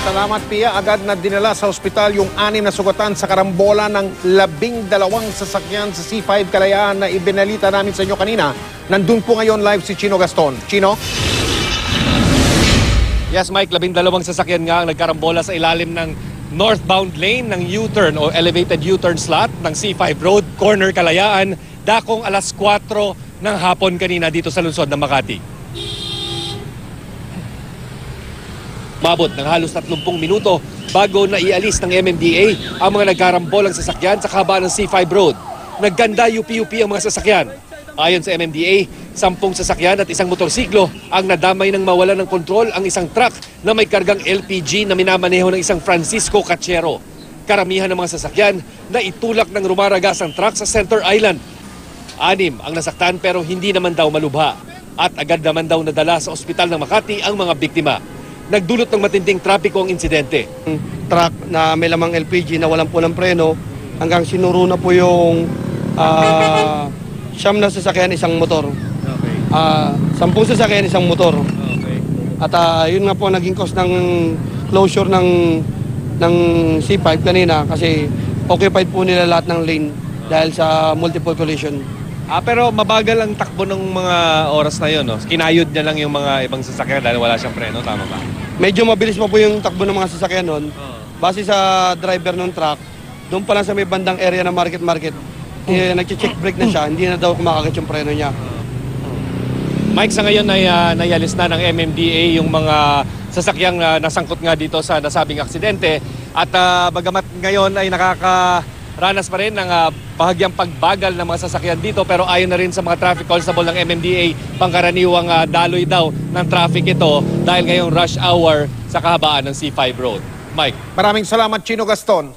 Salamat, Pia. Agad na dinala sa ospital yung 6 na sugatan sa karambola ng 12 sasakyan sa C5 Kalayaan na ibinalita namin sa inyo kanina. Nandun po ngayon live si Chino Gaston. Chino? Yes, Mike, 12 sasakyan nga ang nagkarambola sa ilalim ng northbound lane ng U-turn o elevated U-turn slot ng C5 Road, Corner Kalayaan, dakong alas 4 ng hapon kanina dito sa lungsod ng Makati. Mabot ng halos 30 minuto bago na ialis ng MMDA ang mga nagkarambolang sasakyan sa kabaan ng C5 Road. Nagganda UP-UP ang mga sasakyan. Ayon sa MMDA, 10 sasakyan at isang motorsiklo ang nadamay ng mawalan ng kontrol ang isang truck na may kargang LPG na minamaneho ng isang Francisco Cachero. Karamihan ng mga sasakyan na itulak ng rumaragasang truck sa Center Island. 6 ang nasaktan pero hindi naman daw malubha. At agad naman daw nadala sa ospital ng Makati ang mga biktima. Nagdulot ng matinding trapiko ang insidente. Truck na may lamang LPG na walang punang preno hanggang sinuro na po yung 9 na sasakyan isang motor. Okay. 10 sasakyan isang motor. Okay. At yun nga po naging cause ng closure ng C5 kanina kasi occupied po nila lahat ng lane dahil sa multiple collision. Pero mabagal ang takbo ng mga oras na yun, no? Kinayod niya lang yung mga ibang sasakyan dahil wala siyang preno, tama ba? Medyo mabilis pa po yung takbo ng mga sasakyan nun. Base sa driver ng truck, doon pa lang sa may bandang area ng market, nag-check brake na siya, hindi na daw kumakakit yung preno niya. Mike, sa ngayon ay nayalis na ng MMDA yung mga sasakyang nasangkot nga dito sa nasabing aksidente. At bagamat ngayon ay nakakaranas pa rin ng bahagyang pagbagal ng mga sasakyan dito, pero ayon na rin sa mga traffic constable ng MMDA, pangkaraniwang daloy daw ng traffic ito dahil ngayong rush hour sa kahabaan ng C5 Road. Mike. Maraming salamat, Chino Gaston.